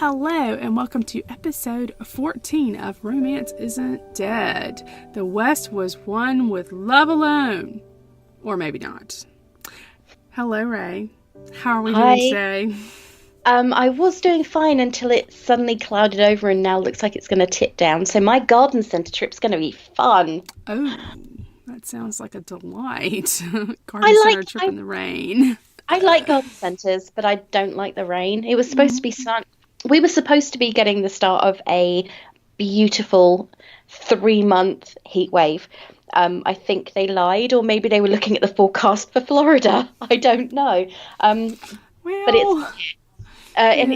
hello, and welcome to episode 14 of Romance Isn't Dead. The West was won with love alone. Or maybe not. Hello, Ray. How are we doing today? I was doing fine until it suddenly clouded over and now looks like it's going to tip down. So my garden centre trip's going to be fun. Oh, that sounds like a delight. Garden centre trip in the rain. I like garden centres, but I don't like the rain. It was supposed to be sun. We were supposed to be getting the start of a beautiful 3-month heat wave. I think they lied, or maybe they were looking at the forecast for Florida. I don't know. But it's and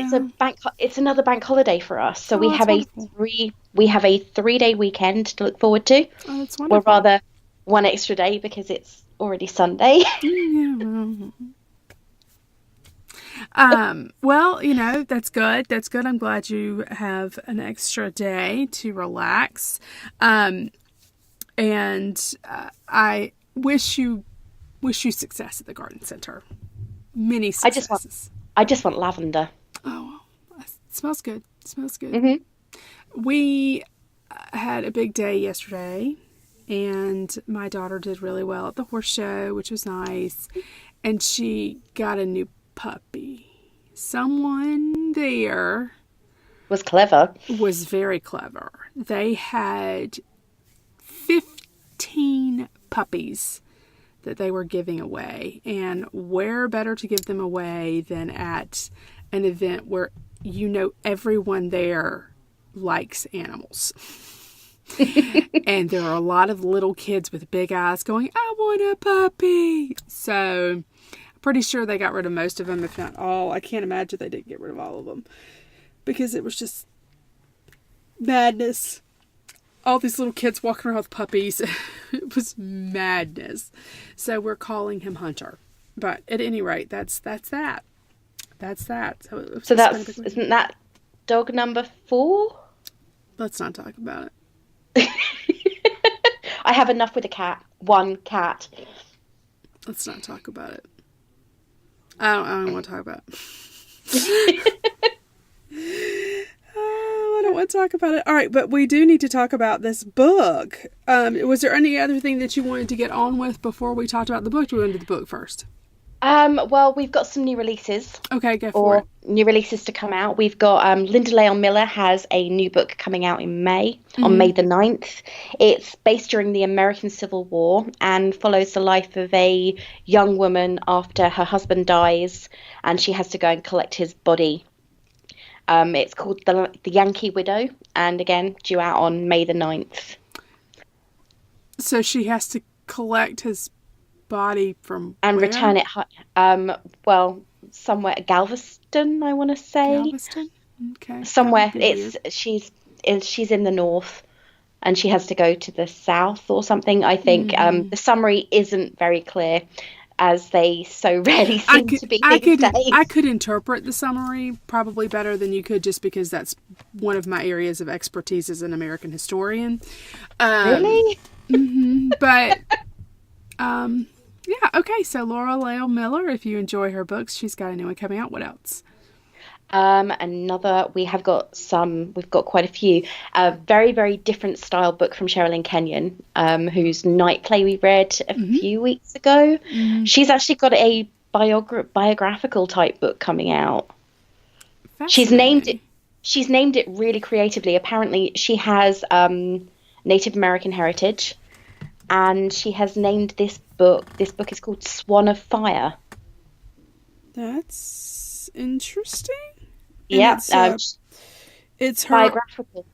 it's another bank holiday for us. So we have wonderful. we have a 3-day weekend to look forward to. Oh, that's wonderful. Or rather, one extra day because it's already Sunday. Well, that's good. That's good. I'm glad you have an extra day to relax. And I wish you success at the garden center. Many successes. I just want lavender. Oh, it smells good. It smells good. Mm-hmm. We had a big day yesterday, and my daughter did really well at the horse show, which was nice. And she got a new puppy. Someone there Was clever. was very clever. They had 15 puppies that they were giving away. And where better to give them away than at an event where everyone there likes animals. And there are a lot of little kids with big eyes going, I want a puppy. So pretty sure they got rid of most of them, if not all. I can't imagine they didn't get rid of all of them because it was just madness. All these little kids walking around with puppies. It was madness. So we're calling him Hunter. But at any rate, that's that. That's that. So isn't that dog number 4? Let's not talk about it. I have enough with a cat. One cat. Let's not talk about it. I don't want to talk about it. I don't want to talk about it. All right, but we do need to talk about this book. Was there any other thing that you wanted to get on with before we talked about the book? Do we want to do the book first? Well, we've got some new releases. Okay, go for it. New releases to come out. We've got Linda Leon Miller has a new book coming out in May, on May the 9th. It's based during the American Civil War and follows the life of a young woman after her husband dies and she has to go and collect his body. It's called The Yankee Widow, and again, due out on May the 9th. So she has to collect his body from and where? Return it somewhere, Galveston, I want to say. Galveston? Okay. Somewhere. She's in the north and she has to go to the south or something, I think. The summary isn't very clear, as they so rarely seem to be these days. I could interpret the summary probably better than you could, just because that's one of my areas of expertise as an American historian. Really? Mm-hmm, but yeah, okay. So Laura Leon Miller, if you enjoy her books, she's got a new one coming out. What else? We've got quite a few. A very, very different style book from Sherilyn Kenyon, whose Night Play we read a few weeks ago. She's actually got a biographical type book coming out. She's named it really creatively. Apparently she has Native American heritage, and she has named this book is called Swan of Fire. That's interesting. Yeah, it's her biographical.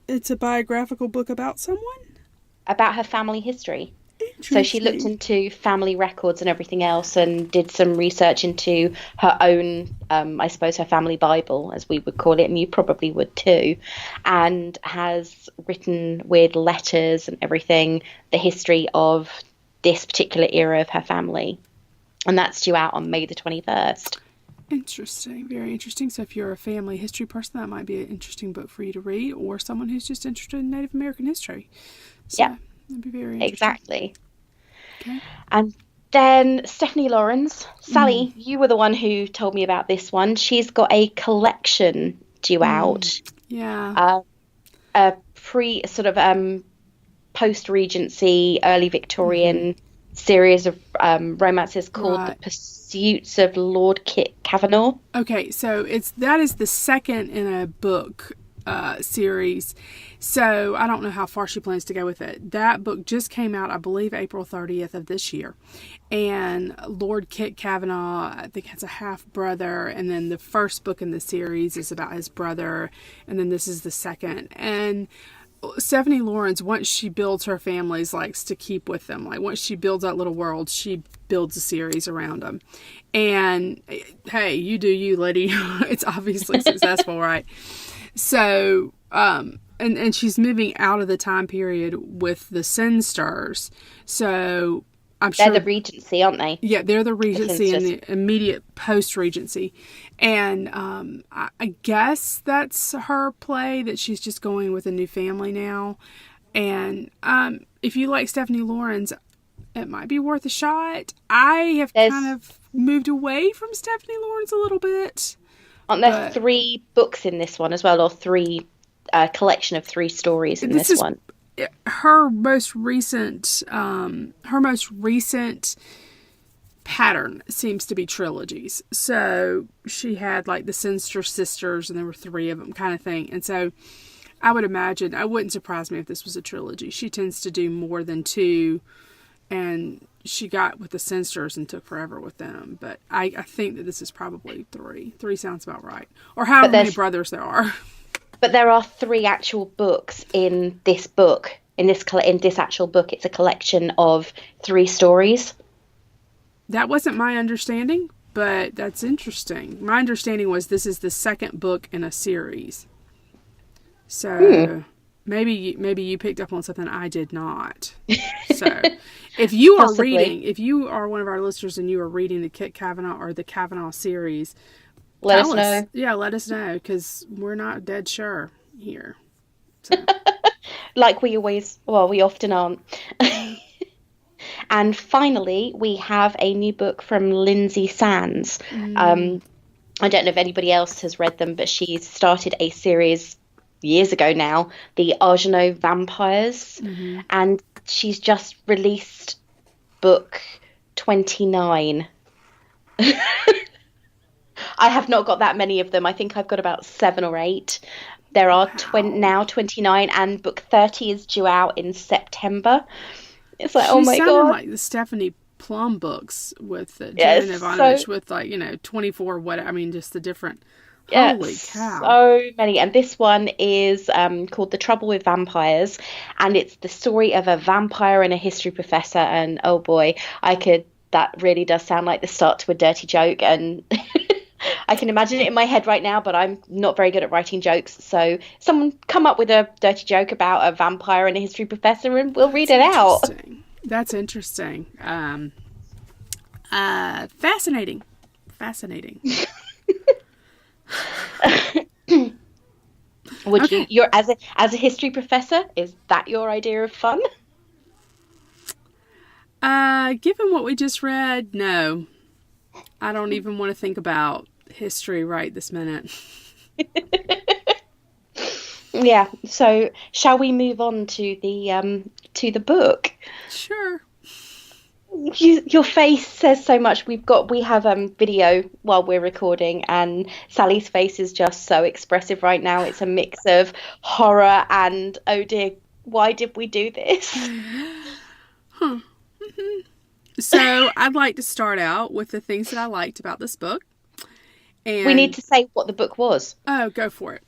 It's a biographical book about someone? About her family history. So she looked into family records and everything else and did some research into her own, I suppose, her family Bible, as we would call it, and you probably would too, and has written with letters and everything the history of this particular era of her family. And that's due out on May the 21st. Interesting. Very interesting. So if you're a family history person, that might be an interesting book for you to read, or someone who's just interested in Native American history. So yeah. That'd be very interesting. Exactly. Okay. And then Stephanie Lawrence. Sally, you were the one who told me about this one. She's got a collection due out. Yeah. A pre sort of post-Regency, early Victorian series of romances called The Right. Pursuits of Lord Kit Kavanagh. Okay, so that is the second in a book series. So I don't know how far she plans to go with it. That book just came out, I believe, April 30th of this year. And Lord Kit Kavanagh, I think, has a half brother. And then the first book in the series is about his brother. And then this is the second. And Stephanie Lawrence, once she builds her families, likes to keep with them. Like once she builds that little world, she builds a series around them. And hey, you do you, lady. It's obviously successful, right? So, and she's moving out of the time period with the Sinsters. So I'm They're sure the Regency, aren't they? yeah, they're the Regency and Sinsters. the immediate post-Regency. And I guess that's her play, that she's just going with a new family now. And if you like Stephanie Lawrence, it might be worth a shot. I have There's kind of moved away from Stephanie Lawrence a little bit. Aren't there But 3 books in this one as well, or three collection of 3 stories in this this is one? her most recent pattern seems to be trilogies. So she had like the Sinister Sisters, and there were 3 of them, kind of thing. And so I would imagine, I wouldn't surprise me if this was a trilogy. She tends to do more than 2, and she got with the Sinsters and took forever with them. But I think that this is probably 3. 3 sounds about right, or But however many there's brothers there are. but there are 3 actual books in this book. In this actual book, it's a collection of 3 stories. That wasn't my understanding, but that's interesting. My understanding was this is the second book in a series. So maybe you picked up on something I did not. So if you are Possibly. if you are one of our listeners and you are reading the Kit Kavanaugh or the Kavanaugh series, Let us tell us. know. Yeah, let us know, because we're not dead sure here. So Like we often aren't. And finally, we have a new book from Lindsay Sands. I don't know if anybody else has read them, but she started a series years ago now, the Argenau Vampires, and she's just released book 29. I have not got that many of them. I think I've got about 7 or 8. There are wow. now 29, and book 30 is due out in September. It's like, oh She's my sounding God. like the Stephanie Plum books with Yeah, Janet it's so Ivanovich with, like, 24 what I mean, just the different. Yeah, Holy cow. so many. And this one is called The Trouble with Vampires. And it's the story of a vampire and a history professor. And oh boy, that really does sound like the start to a dirty joke. And I can imagine it in my head right now, but I'm not very good at writing jokes. So someone come up with a dirty joke about a vampire and a history professor and we'll read That's it out. interesting. That's interesting. Fascinating. Fascinating. Would Okay. you're as a history professor, is that your idea of fun? Given what we just read, no. I don't even want to think about history right this minute. Yeah. So shall we move on to the book? Sure. Your face says so much. We have video while we're recording, and Sally's face is just so expressive right now. It's a mix of horror and oh dear, why did we do this? Huh. So I'd like to start out with the things that I liked about this book. We need And, to say what the book was. oh, go for it.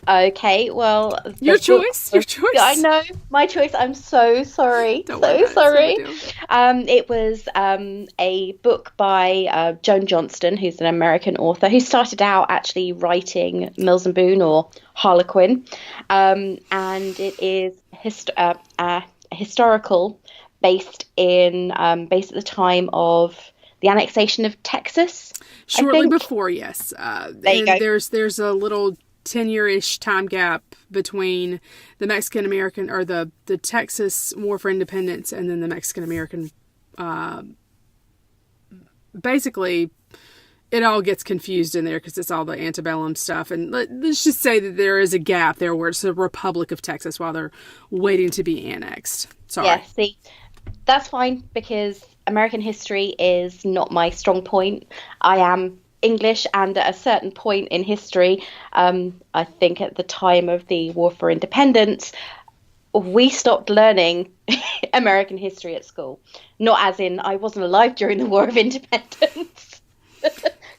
Okay, well, Your the book choice. Your was, I choice. know, my choice. I'm so sorry. Don't worry So about it. It's no big sorry. deal. It was a book by Joan Johnston, who's an American author who started out actually writing Mills and Boon or Harlequin. And it is historical, based at the time of the annexation of Texas, I Shortly think. before, yes. There you And go. there's a little 10-year-ish time gap between the Mexican American or the Texas War for Independence and then the Mexican American. Basically, it all gets confused in there because it's all the antebellum stuff. And let's just say that there is a gap there where it's the Republic of Texas while they're waiting to be annexed. Sorry. Yeah, see, that's fine because American history is not my strong point. I am English, and at a certain point in history, I think at the time of the War for Independence, we stopped learning American history at school. Not as in I wasn't alive during the War of Independence.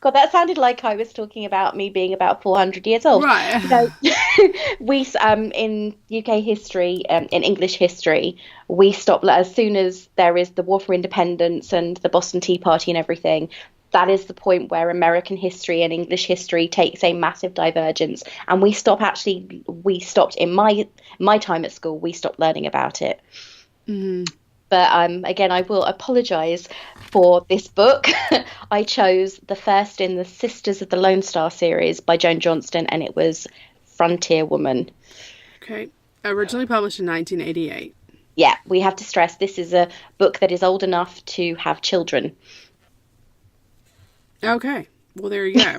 God, that sounded like I was talking about me being about 400 years old. Right. No, we in UK history, in English history, we stop as soon as there is the War for Independence and the Boston Tea Party and everything. That is the point where American history and English history takes a massive divergence, and we stopped in my time at school. We stopped learning about it. Mm-hmm. But again, I will apologise for this book. I chose the first in the Sisters of the Lone Star series by Joan Johnston, and it was Frontier Woman. Okay. Originally published in 1988. Yeah, we have to stress this is a book that is old enough to have children. Okay. Well, there you go.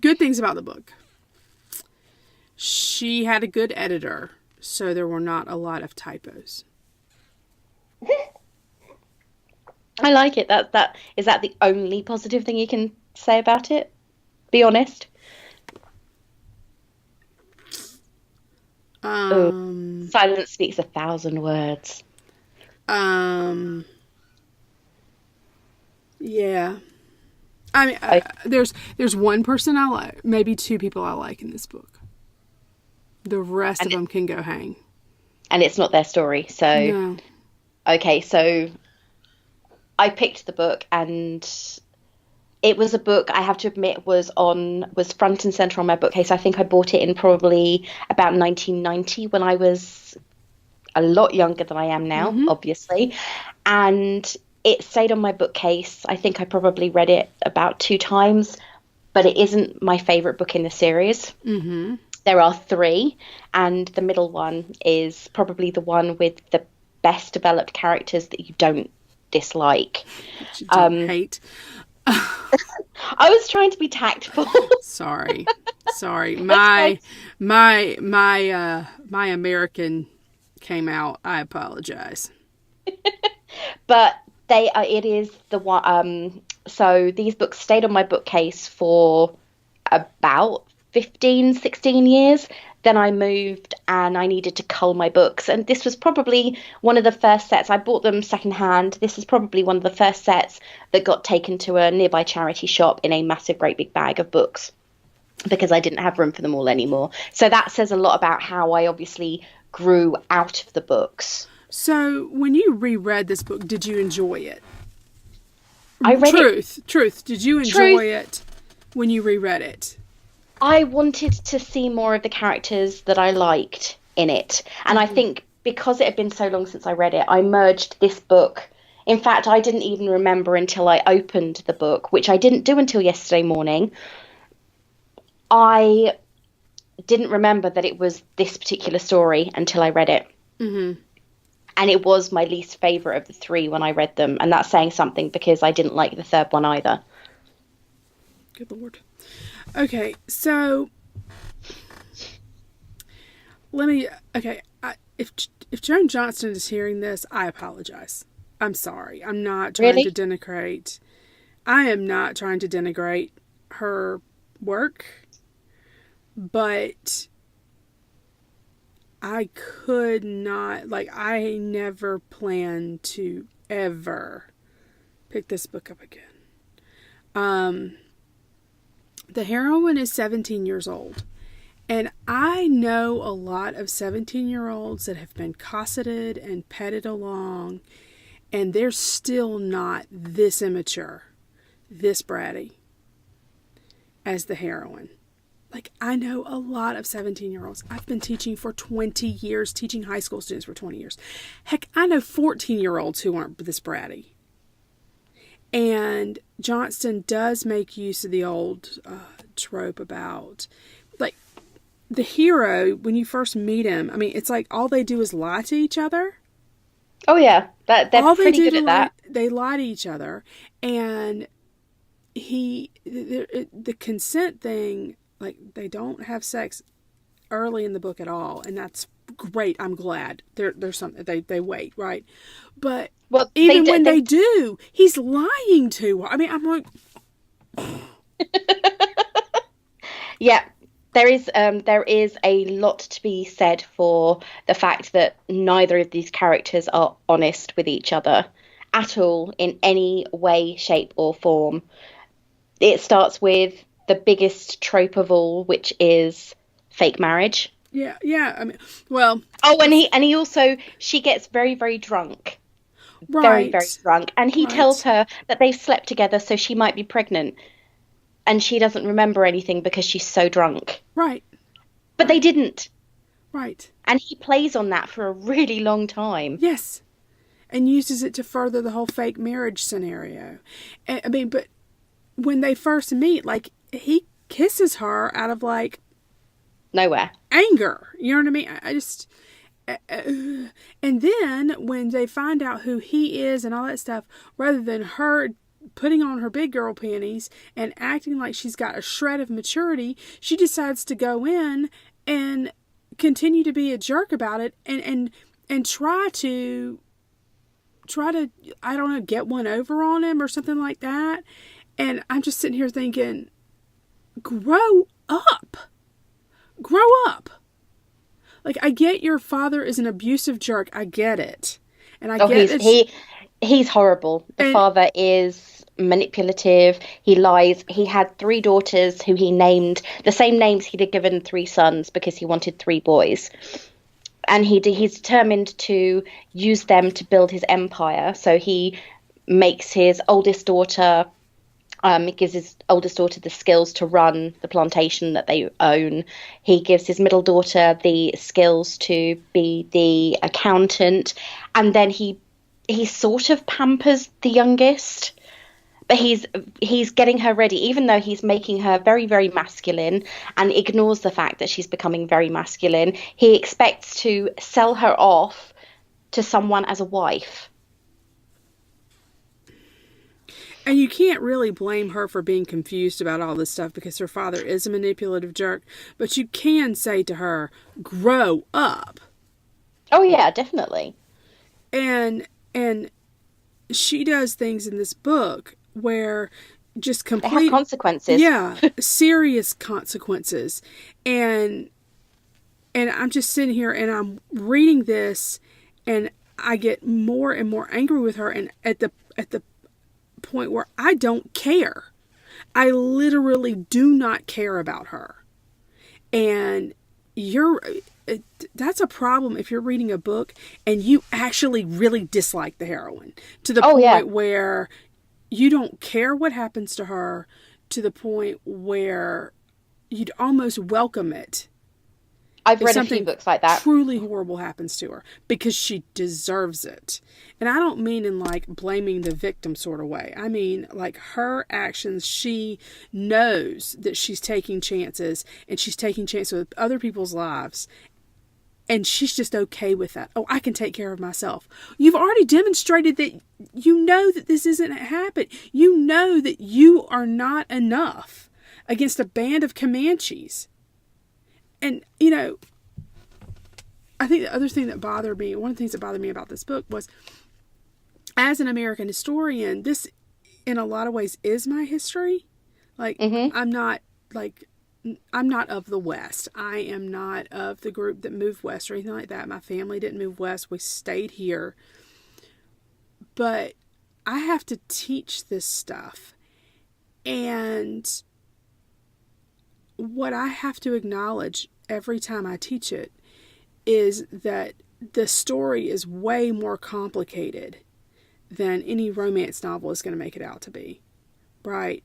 Good things about the book. She had a good editor, so there were not a lot of typos. I like it. That is that the only positive thing you can say about it? Be honest. Silence speaks 1,000 words. Yeah. I mean, there's one person I like, maybe two people I like in this book. The rest of them can go hang. And it's not their story, so... No. Okay, so I picked the book, and it was a book, I have to admit, was front and centre on my bookcase. I think I bought it in probably about 1990 when I was a lot younger than I am now, obviously. And it stayed on my bookcase. I think I probably read it about 2 times, but it isn't my favourite book in the series. Mm-hmm. There are 3, and the middle one is probably the one with the best developed characters that you don't dislike. That you don't hate. I was trying to be tactful. Sorry. My American came out. I apologize. But it is the one. So these books stayed on my bookcase for about 15, 16 years. Then I moved and I needed to cull my books. And this was probably one of the first sets. I bought them secondhand. This is probably one of the first sets that got taken to a nearby charity shop in a massive, great big bag of books because I didn't have room for them all anymore. So that says a lot about how I obviously grew out of the books. So when you reread this book, did you enjoy it? I read it. Truth. Did you enjoy it when you reread it? I wanted to see more of the characters that I liked in it. And I think because it had been so long since I read it, I merged this book. In fact, I didn't even remember until I opened the book, which I didn't do until yesterday morning. I didn't remember that it was this particular story until I read it. Mm-hmm. And it was my least favourite of the 3 when I read them. And that's saying something because I didn't like the 3rd one either. Good Lord. Okay, so if Joan Johnston is hearing this, I apologize. I'm sorry. I'm not trying to denigrate. I am not trying to denigrate her work, but I could not, I never planned to ever pick this book up again. The heroine is 17 years old, and I know a lot of 17-year-olds that have been cosseted and petted along, and they're still not this immature, this bratty as the heroine. I know a lot of 17-year-olds. I've been teaching for 20 years, teaching high school students for 20 years. Heck, I know 14-year-olds who aren't this bratty. And Johnston does make use of the old trope about, the hero, when you first meet him, I mean, it's all they do is lie to each other. Oh yeah, they're All they pretty do good to at that. they lie to each other, and the consent thing, like they don't have sex early in the book at all, and that's great. I'm glad there's something they wait, right? But Well, even when they do, he's lying to her. I mean, I'm like, yeah, there is a lot to be said for the fact that neither of these characters are honest with each other at all in any way, shape, or form. It starts with the biggest trope of all, which is fake marriage. yeah. I mean, well, Oh, and he also, she gets very, very drunk. Very, very right, drunk. And he tells right, her that they've slept together so she might be pregnant. And she doesn't remember anything because she's so drunk. right, But they didn't. right. And he plays on that for a really long time. Yes, and uses it to further the whole fake marriage scenario. And, I mean, but when they first meet, like he kisses her out of like Nowhere. anger. You know what I mean? I just. And then when they find out who he is and all that stuff, rather than her putting on her big girl panties and acting like she's got a shred of maturity, she decides to go in and continue to be a jerk about it and try to, I don't know, get one over on him or something like that. And I'm just sitting here thinking, grow up. Grow up. Like, I get your father is an abusive jerk. I get it. And I get it. He's horrible. The father is manipulative. He lies. He had 3 daughters who he named the same names he'd have given 3 sons because he wanted 3 boys. And he's determined to use them to build his empire. So he makes his oldest daughter, he gives his oldest daughter the skills to run the plantation that they own. He gives his middle daughter the skills to be the accountant. And then he sort of pampers the youngest. But he's getting her ready, even though he's making her very, very masculine and ignores the fact that she's becoming very masculine. He expects to sell her off to someone as a wife. And you can't really blame her for being confused about all this stuff because her father is a manipulative jerk. But you can say to her, grow up. Oh, yeah, definitely. And she does things in this book where just complete... They have consequences. Yeah, serious consequences. And I'm just sitting here and I'm reading this and I get more and more angry with her, and at the point where I don't care. I literally do not care about her. And that's a problem if you're reading a book and you actually really dislike the heroine to the point where you don't care what happens to her, to the point where you'd almost welcome it. I've read a few books like that. Truly horrible happens to her because she deserves it. And I don't mean in like blaming the victim sort of way. I mean like her actions, she knows that she's taking chances and she's taking chances with other people's lives. And she's just okay with that. Oh, I can take care of myself. You've already demonstrated that you know that this isn't happening. You know that you are not enough against a band of Comanches. And, you know, I think the other thing that bothered me, one of the things that bothered me about this book was, as an American historian, this, in a lot of ways, is my history. Like, I'm not of the West. I am not of the group that moved west or anything like that. My family didn't move west. We stayed here. But I have to teach this stuff. And what I have to acknowledge every time I teach it is that the story is way more complicated than any romance novel is going to make it out to be. Right?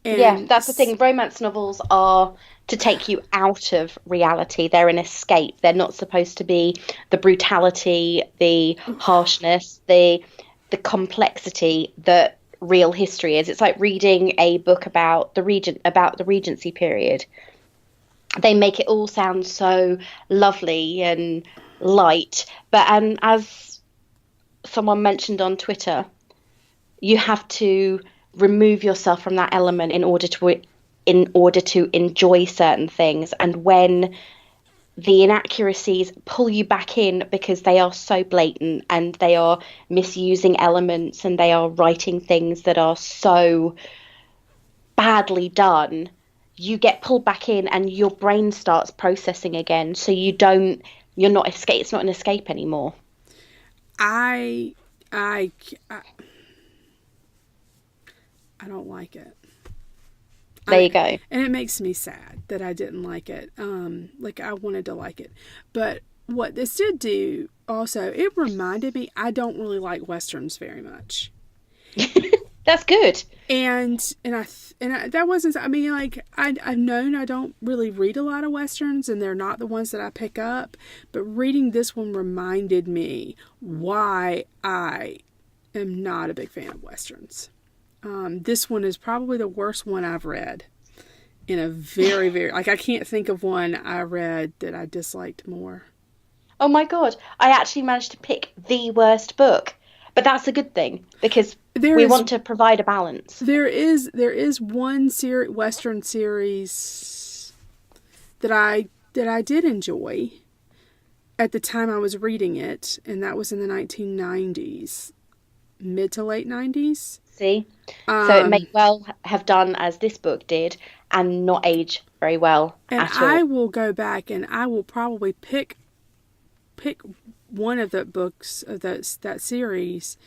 And yeah, that's the thing. Romance novels are to take you out of reality. They're an escape. They're not supposed to be the brutality, the harshness, the complexity that real history is. It's like reading a book about the Regency period. They make it all sound so lovely and light, but as someone mentioned on Twitter, you have to remove yourself from that element in order to enjoy certain things. And when the inaccuracies pull you back in because they are so blatant and they are misusing elements and they are writing things that are so badly done, you get pulled back in and your brain starts processing again. So you're not escape. It's not an escape anymore. I don't like it. There you go. And it makes me sad that I didn't like it. Like I wanted to like it. But what this did do also, it reminded me I don't really like Westerns very much. That's good. And that wasn't, I mean, like I've known I don't really read a lot of Westerns and they're not the ones that I pick up, but reading this one reminded me why I am not a big fan of Westerns. This one is probably the worst one I've read in a very, very, like I can't think of one I read that I disliked more. Oh my God. I actually managed to pick the worst book, but that's a good thing because we want to provide a balance. There is one Western series that I did enjoy at the time I was reading it, and that was in the 1990s, mid to late 90s. See? So it may well have done as this book did and not age very well at all. And I will go back and I will probably pick one of the books of that series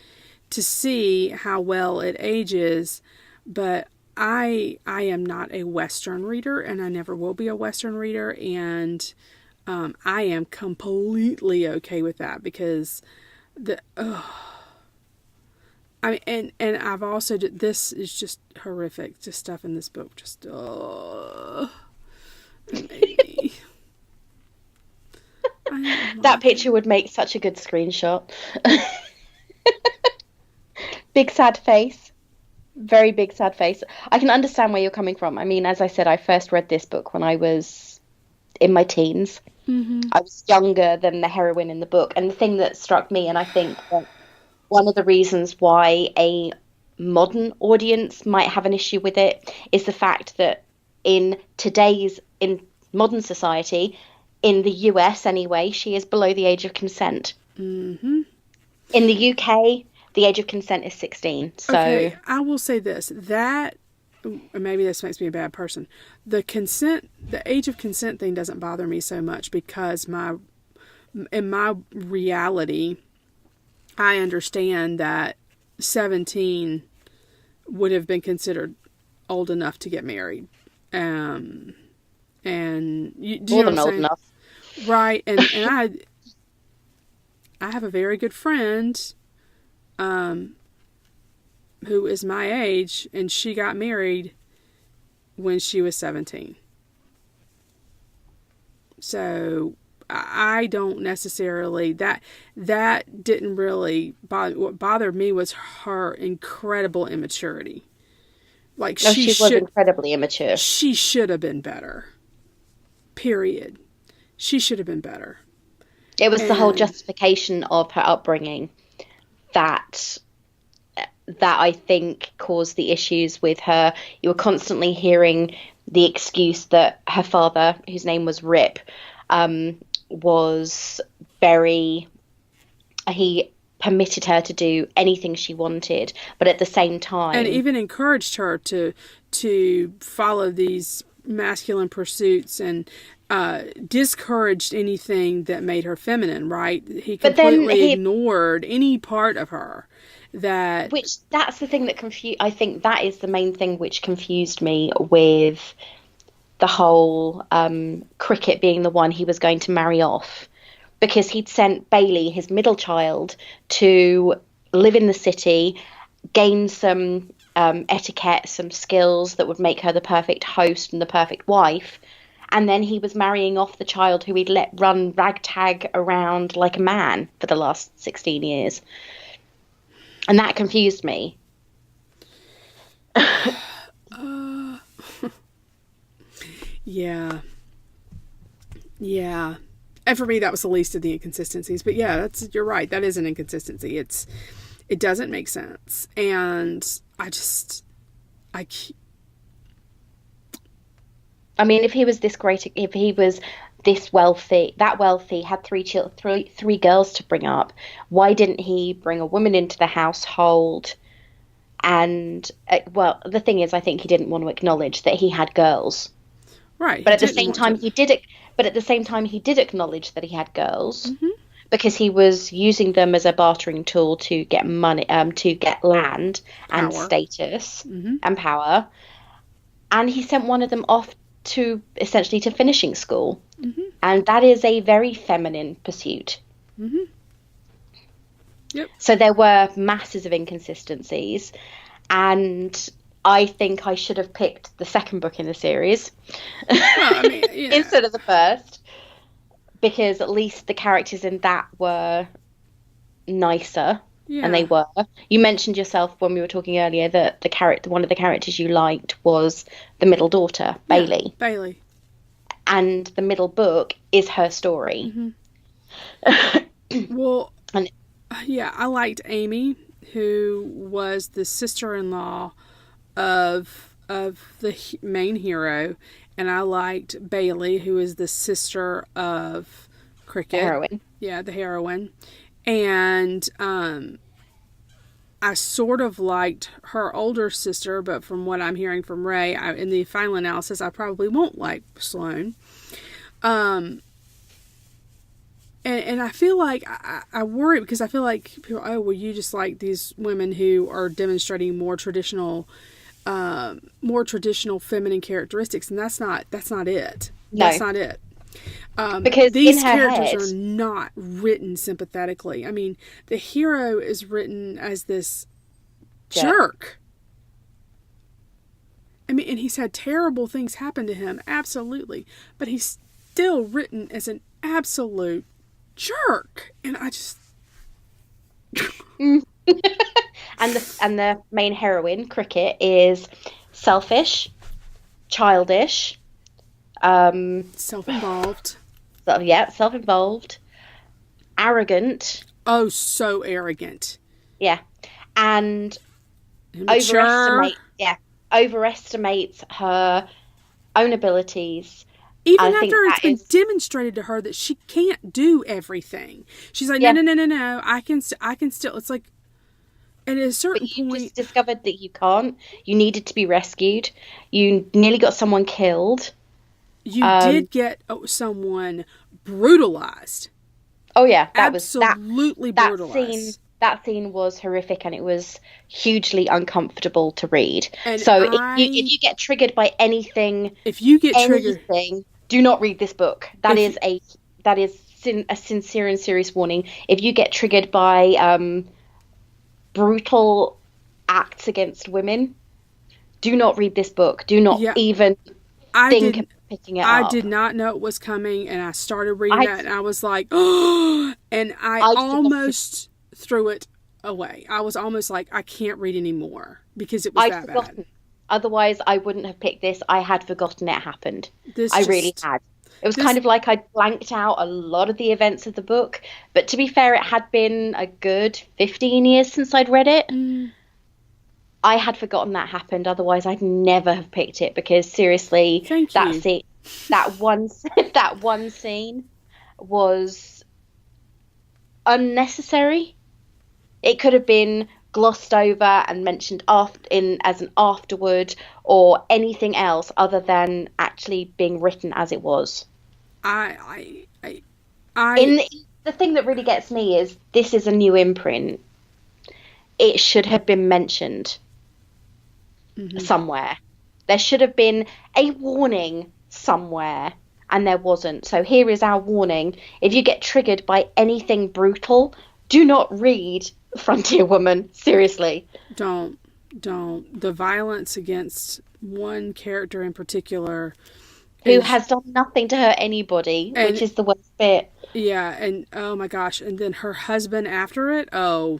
to see how well it ages. But I am not a Western reader, and I never will be a Western reader, and I am completely okay with that because I mean, and I've also, this is just horrific. Just stuff in this book, just maybe. That picture would make such a good screenshot. Big sad face. Very big sad face. I can understand where you're coming from. I mean, as I said, I first read this book when I was in my teens. Mm-hmm. I was younger than the heroine in the book. And the thing that struck me, and I think that one of the reasons why a modern audience might have an issue with it is the fact that in modern society, in the US anyway, she is below the age of consent. Mm-hmm. In the UK, the age of consent is 16. So okay, I will say this, that maybe this makes me a bad person. The age of consent thing doesn't bother me so much because in my reality, I understand that 17 would have been considered old enough to get married. And you more than old enough. Right. And I have a very good friend who is my age, and she got married when she was 17. So I don't necessarily, that didn't really bother. What bothered me was her incredible immaturity. Like she was incredibly immature. She should have been better. Period. She should have been better. It was the whole justification of her upbringing that I think caused the issues with her. You were constantly hearing the excuse that her father, whose name was Rip, was he permitted her to do anything she wanted, but at the same time, and even encouraged her to follow these masculine pursuits and discouraged anything that made her feminine. Right? He completely ignored any part of her. That's the thing that I think that is the main thing which confused me with the whole Cricket being the one he was going to marry off, because he'd sent Bailey, his middle child, to live in the city, gain some etiquette, some skills that would make her the perfect host and the perfect wife, and then he was marrying off the child who he'd let run ragtag around like a man for the last 16 years. And that confused me. Yeah. And for me, that was the least of the inconsistencies. But yeah, you're right. That is an inconsistency. It doesn't make sense. And I mean, if he was this great, if he was this wealthy, had three girls to bring up, why didn't he bring a woman into the household? And well, the thing is, I think he didn't want to acknowledge that he had girls. Right. But at the same time, he did it. But at the same time, he did acknowledge that he had girls, mm-hmm. because he was using them as a bartering tool to get money, to get land and status mm-hmm. and power. And he sent one of them off to essentially to finishing school, mm-hmm. and that is a very feminine pursuit. Mm-hmm. Yep. So there were masses of inconsistencies, and I think I should have picked the second book in the series instead of the first, because at least the characters in that were nicer. Yeah. And they were. You mentioned yourself when we were talking earlier that one of the characters you liked was the middle daughter, Bailey. Bailey. And the middle book is her story. Mm-hmm. Well, yeah, I liked Amy, who was the sister-in-law of the main hero, and I liked Bailey, who is the sister of Cricket. The heroine. Yeah, the heroine. And I sort of liked her older sister, but from what I'm hearing from Ray, in the final analysis, I probably won't like Sloane. And I feel like I worry, because I feel like people, oh, well, you just like these women who are demonstrating more traditional feminine characteristics, and that's not it. No. That's not it. Because these characters are not written sympathetically. I mean, the hero is written as this jerk. I mean, and he's had terrible things happen to him, absolutely, but he's still written as an absolute jerk, and I just and the main heroine, Cricket, is selfish, childish, self-involved, arrogant. Oh, so arrogant. Yeah, and immature. overestimates her own abilities. Even after it's been demonstrated to her that she can't do everything, she's like, no, I can still. It's like, at a certain point, you just discovered that you can't. You needed to be rescued. You nearly got someone killed. You did get someone brutalized. Oh yeah, absolutely brutalized. That scene was horrific, and it was hugely uncomfortable to read. And so if you get triggered by anything, do not read this book. That is a sincere and serious warning. If you get triggered by brutal acts against women, do not read this book. Do not even think of picking it up. I did not know it was coming, and I started reading that, and I was like, oh, and I almost threw it away. I was almost like, I can't read anymore because it was that bad. Otherwise, I wouldn't have picked this. I had forgotten it happened. I really had. It was kind of like I blanked out a lot of the events of the book. But to be fair, it had been a good 15 years since I'd read it. I had forgotten that happened. Otherwise, I'd never have picked it, because seriously, that one scene was unnecessary. It could have been glossed over and mentioned as an afterword, or anything else other than actually being written as it was. The thing that really gets me is this is a new imprint. It should have been mentioned somewhere. There should have been a warning somewhere, and there wasn't. So here is our warning. If you get triggered by anything brutal, do not read Frontier Woman. Seriously. Don't. The violence against one character in particular, who has done nothing to hurt anybody, which is the worst bit. Yeah, and oh my gosh, and then her husband after it, I'd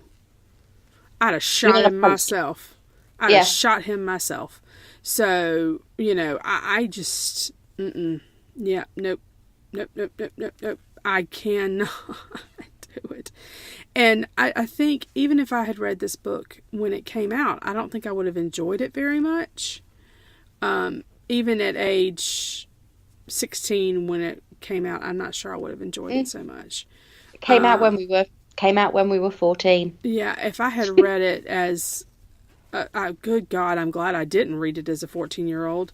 have shot him myself. I'd have shot him myself. So, I just, yeah, nope. I cannot do it. And I think even if I had read this book when it came out, I don't think I would have enjoyed it very much. Even at age 16 when it came out, I'm not sure I would have enjoyed it so much. It came out when we were 14. Yeah, if I had read it as good God, I'm glad I didn't read it as a 14-year-old.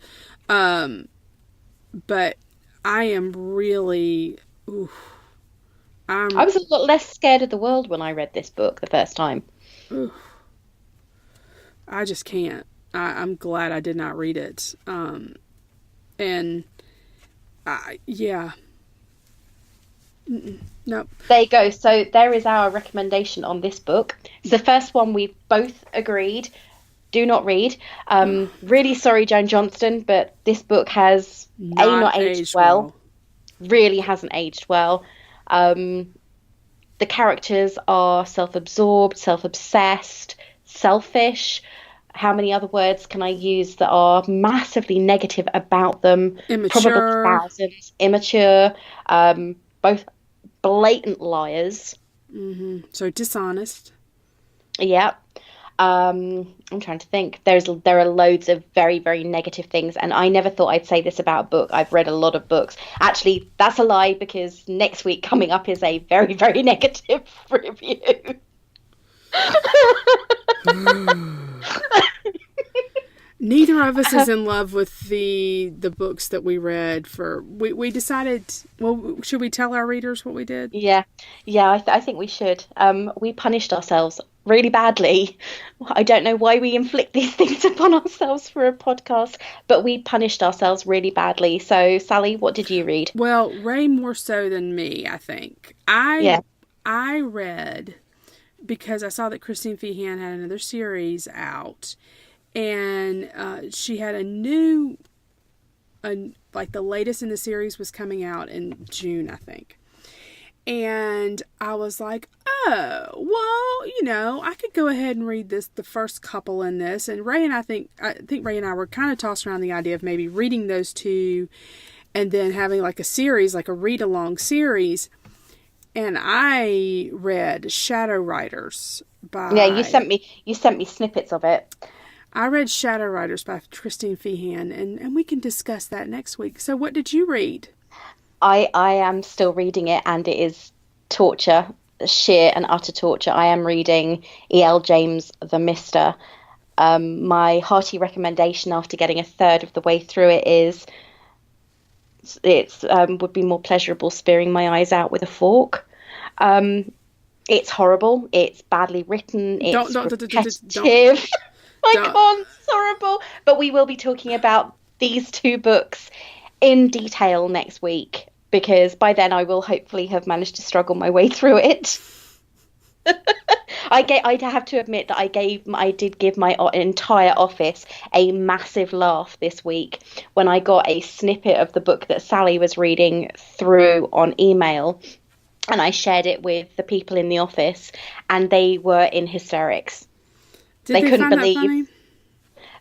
But I am really I was a lot less scared of the world when I read this book the first time. I just can't. I'm glad I did not read it. Yeah. Nope. There you go. So there is our recommendation on this book. It's the first one we've both agreed. Do not read. Really sorry, Joan Johnston, but this book has not aged well. Really hasn't aged well. The characters are self-absorbed, self-obsessed, selfish. How many other words can I use that are massively negative about them? Immature. Probably thousands. Immature. Both blatant liars. Mm-hmm. So dishonest. Yeah. I'm trying to think. There are loads of very, very negative things, and I never thought I'd say this about a book. I've read a lot of books. Actually, that's a lie, because next week coming up is a very, very negative review. Neither of us is in love with the books that we read. We decided, well, should we tell our readers what we did? Yeah, I think we should. We punished ourselves really badly. I don't know why we inflict these things upon ourselves for a podcast, but we punished ourselves really badly. So, Sally, what did you read? Well, Ray more so than me, I think. I read, because I saw that Christine Feehan had another series out, and she had a new, like the latest in the series was coming out in June, I think. And I was like, oh, well, I could go ahead and read the first couple in this. And Ray and I think Ray and I were kind of tossed around the idea of maybe reading those two and then having like a series, like a read-along series. And I read Shadow Riders by... Yeah, you sent me snippets of it. I read Shadow Riders by Christine Feehan, and we can discuss that next week. So what did you read? I am still reading it, and it is torture, sheer and utter torture. I am reading E.L. James' The Mister. My hearty recommendation after getting a third of the way through it is it would be more pleasurable spearing my eyes out with a fork. It's horrible. It's badly written. It's repetitive. I can't. It's horrible. But we will be talking about these two books in detail next week, because by then I will hopefully have managed to struggle my way through it. I have to admit that I did give my entire office a massive laugh this week when I got a snippet of the book that Sally was reading through on email, and I shared it with the people in the office, and they were in hysterics. They couldn't believe. That funny?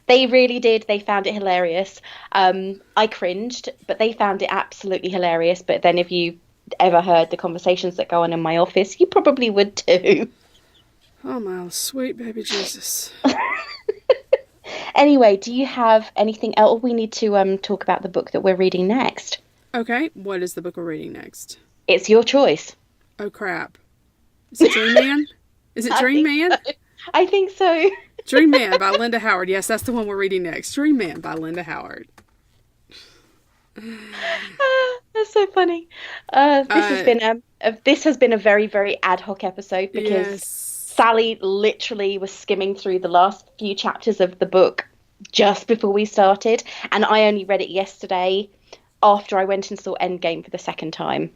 They really did. They found it hilarious. I cringed, but they found it absolutely hilarious. But then if you ever heard the conversations that go on in my office, you probably would too. Oh, my sweet baby Jesus. Anyway, do you have anything else? We need to talk about the book that we're reading next. Okay. What is the book we're reading next? It's your choice. Oh, crap. Is it Dream Man? Is it Dream Man? So. I think so. Dream Man by Linda Howard. Yes, that's the one we're reading next. Dream Man by Linda Howard. That's so funny. This has been a very, very ad hoc episode, because Sally literally was skimming through the last few chapters of the book just before we started, and I only read it yesterday after I went and saw Endgame for the second time.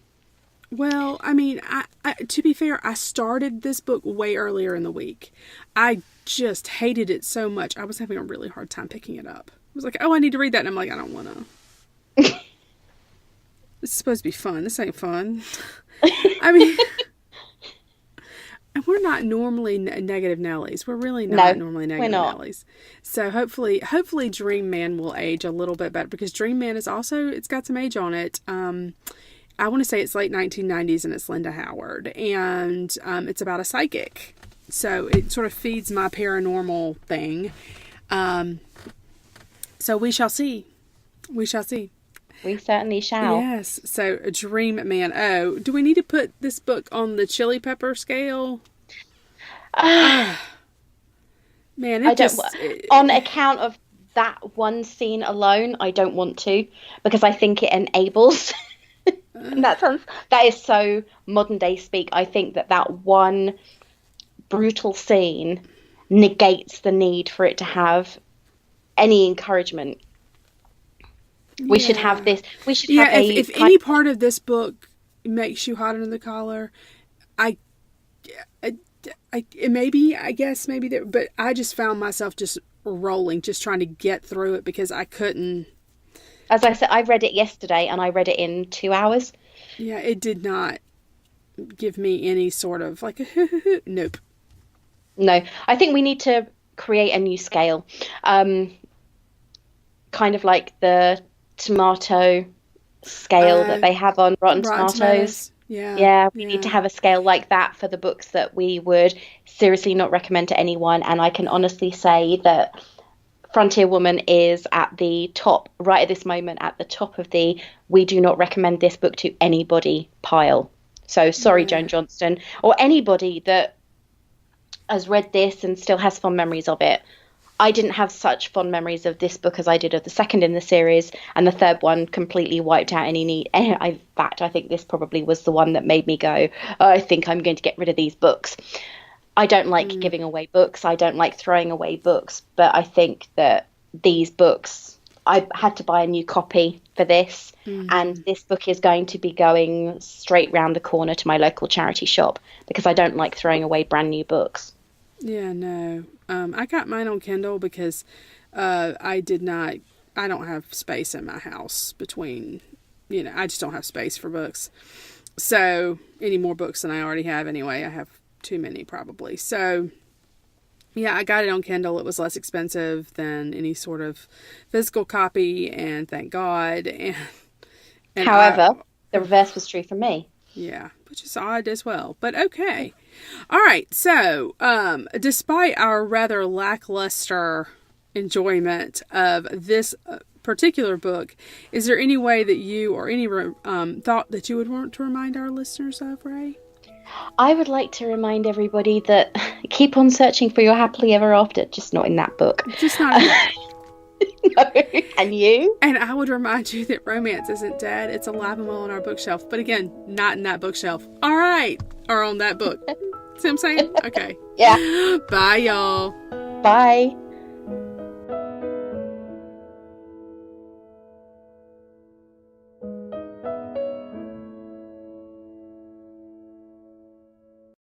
Well, I mean, I to be fair, I started this book way earlier in the week. I just hated it so much. I was having a really hard time picking it up. I was like, oh, I need to read that. And I'm like, I don't want to. This is supposed to be fun. This ain't fun. I mean, and we're not normally negative Nellies. We're really not normally negative Nellies. So hopefully Dream Man will age a little bit better, because Dream Man is also, it's got some age on it. I want to say it's late 1990s, and it's Linda Howard, and it's about a psychic. So it sort of feeds my paranormal thing. So we shall see. We shall see. We certainly shall. Yes. So Dream Man. Oh, do we need to put this book on the chili pepper scale? Man, on account of that one scene alone, I don't want to, because I think it enables. And that is so modern day speak. I think that one brutal scene negates the need for it to have any encouragement. We should have this. We should have if any part of this book makes you hot under the collar, but I just found myself just rolling, just trying to get through it because I couldn't. As I said, I read it yesterday and I read it in 2 hours. Yeah, it did not give me any sort of like, nope. No, I think we need to create a new scale. Kind of like the tomato scale that they have on Rotten Tomatoes. Yeah, we need to have a scale like that for the books that we would seriously not recommend to anyone. And I can honestly say that Frontier Woman is at the top, right at this moment, at the top of the we do not recommend this book to anybody pile. So sorry, Joan Johnston, or anybody that has read this and still has fond memories of it. I didn't have such fond memories of this book as I did of the second in the series, and the third one completely wiped out any need. In fact, I think this probably was the one that made me go, I think I'm going to get rid of these books. I don't like giving away books. I don't like throwing away books. But I think that these books, I had to buy a new copy for this. And this book is going to be going straight round the corner to my local charity shop because I don't like throwing away brand new books. Yeah, no. I got mine on Kindle because I don't have space in my house between, I just don't have space for books. So, any more books than I already have anyway. I have too many probably. So, yeah, I got it on Kindle. It was less expensive than any sort of physical copy, and thank God. And however, the reverse was true for me. Yeah, which is odd as well. But okay. All right. So, despite our rather lackluster enjoyment of this particular book, is there any way that you or any thought that you would want to remind our listeners of, Ray? I would like to remind everybody that keep on searching for your happily ever after, just not in that book. Just not in that. No. And you? And I would remind you that romance isn't dead. It's alive and well on our bookshelf. But again, not in that bookshelf. All right. Or on that book. See what I'm saying? Okay. Yeah. Bye, y'all. Bye.